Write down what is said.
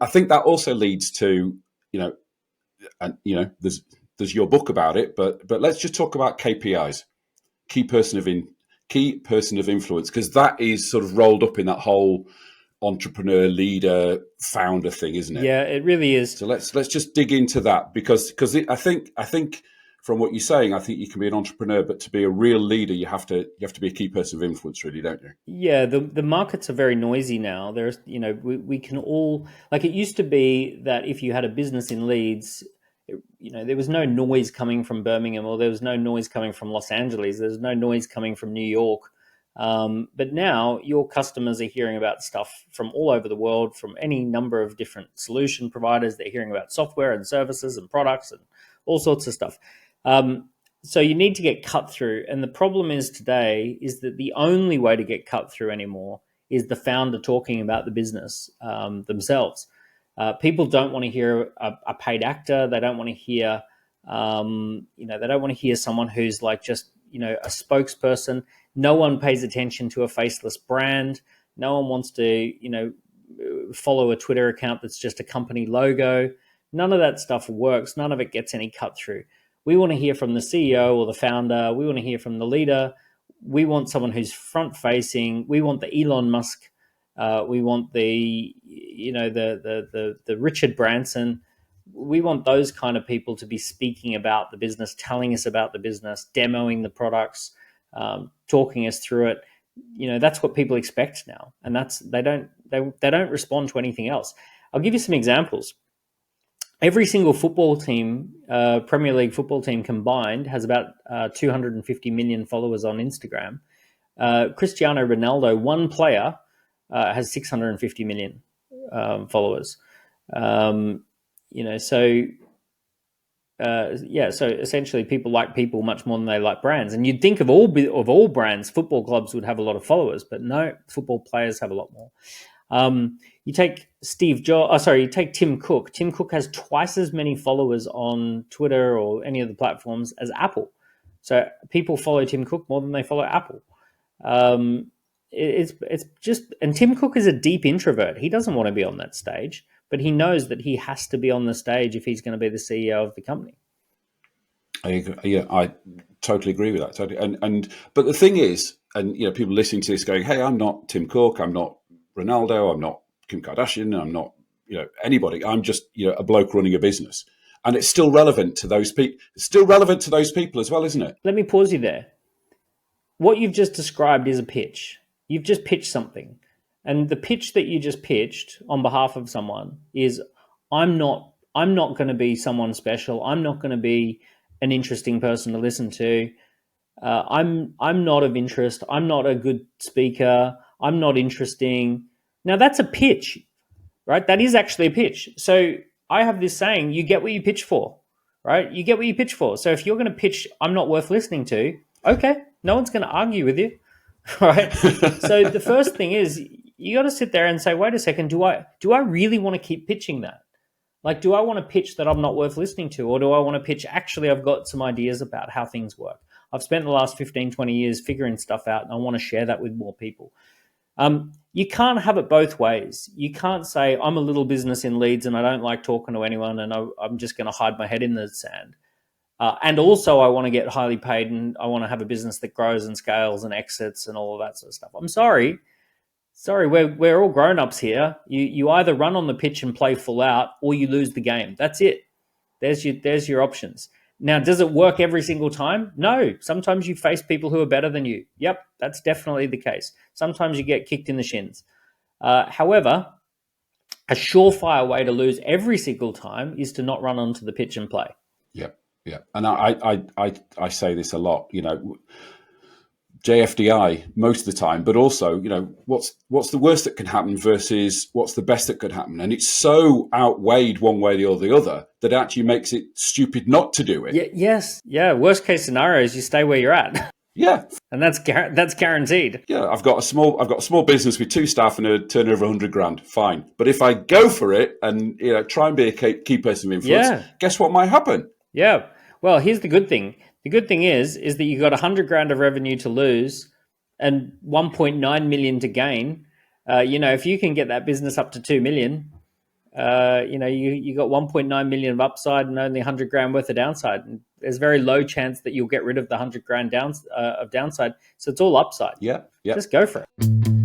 I think that also leads to, and there's your book about it, but let's just talk about KPIs, key person of influence, because that is sort of rolled up in that whole entrepreneur, leader, founder thing, isn't it? Yeah, it really is. So let's just dig into that, because I think from what you're saying, I think you can be an entrepreneur, but to be a real leader, you have to be a key person of influence, really, don't you? Yeah, the markets are very noisy now. There's, we can all, like, it used to be that if you had a business in Leeds, there was no noise coming from Birmingham, or there was no noise coming from Los Angeles. There's no noise coming from New York. But now your customers are hearing about stuff from all over the world, from any number of different solution providers. They're hearing about software and services and products and all sorts of stuff. So you need to get cut through. And the problem is today is that the only way to get cut through anymore is the founder talking about the business themselves. People don't want to hear a paid actor. They don't want to hear, they don't want to hear someone who's like just, a spokesperson. No one pays attention to a faceless brand. No one wants to, follow a Twitter account that's just a company logo. None of that stuff works. None of it gets any cut through. We want to hear from the CEO or the founder. We want to hear from the leader. We want someone who's front facing. We want the Elon Musk. We want the Richard Branson. We want those kind of people to be speaking about the business, telling us about the business, demoing the products, talking us through it. That's what people expect now, and they don't respond to anything else. I'll give you some examples. Every single football team, Premier League football team combined, has about 250 million followers on Instagram. Cristiano Ronaldo, one player, has 650 million followers. So essentially people like people much more than they like brands. And you'd think of all brands, football clubs would have a lot of followers, but no, football players have a lot more. You take you take Tim Cook. Tim Cook has twice as many followers on Twitter or any of the platforms as Apple. So people follow Tim Cook more than they follow Apple. It's just, and Tim Cook is a deep introvert. He doesn't want to be on that stage, but he knows that he has to be on the stage if he's going to be the CEO of the company. I totally agree with that. Totally. But the thing is, and people listening to this going, "Hey, I'm not Tim Cook. I'm not Ronaldo. I'm not Kim Kardashian. I'm not anybody. I'm just a bloke running a business." And it's still relevant to those people. It's still relevant to those people as well, isn't it? Let me pause you there. What you've just described is a pitch. You've just pitched something. And the pitch that you just pitched on behalf of someone is, I'm not going to be someone special. I'm not going to be an interesting person to listen to. I'm not of interest. I'm not a good speaker. I'm not interesting. Now that's a pitch, right? That is actually a pitch. So I have this saying, you get what you pitch for, right? You get what you pitch for. So if you're going to pitch, I'm not worth listening to, okay, no one's going to argue with you, right? So the first thing is, you got to sit there and say, wait a second, do I really want to keep pitching that? Like, do I want to pitch that I'm not worth listening to? Or do I want to pitch, actually, I've got some ideas about how things work. I've spent the last 15, 20 years figuring stuff out, and I want to share that with more people. You can't have it both ways. You can't say, I'm a little business in Leeds and I don't like talking to anyone and I'm just going to hide my head in the sand. And also I want to get highly paid and I want to have a business that grows and scales and exits and all of that sort of stuff. I'm sorry, we're all grown-ups here. You either run on the pitch and play full out or you lose the game. That's it. There's your options. Now, does it work every single time? No. Sometimes you face people who are better than you. Yep, that's definitely the case. Sometimes you get kicked in the shins. However, a surefire way to lose every single time is to not run onto the pitch and play. Yeah. And I say this a lot, JFDI most of the time, but also, what's the worst that can happen versus what's the best that could happen. And it's so outweighed one way or the other that actually makes it stupid not to do it. Yeah, yes. Yeah. Worst case scenario is you stay where you're at. Yeah. And that's guaranteed. Yeah. I've got a small business with 2 staff and a turnover of 100 grand. Fine. But if I go for it and, try and be a key person of influence, guess what might happen? Yeah. Well, here's the good thing. The good thing is that you got 100 grand of revenue to lose and 1.9 million to gain. If you can get that business up to 2 million, You got 1.9 million of upside and only 100 grand worth of downside. And there's very low chance that you'll get rid of the 100 grand of downside. So it's all upside. Yeah. Just go for it.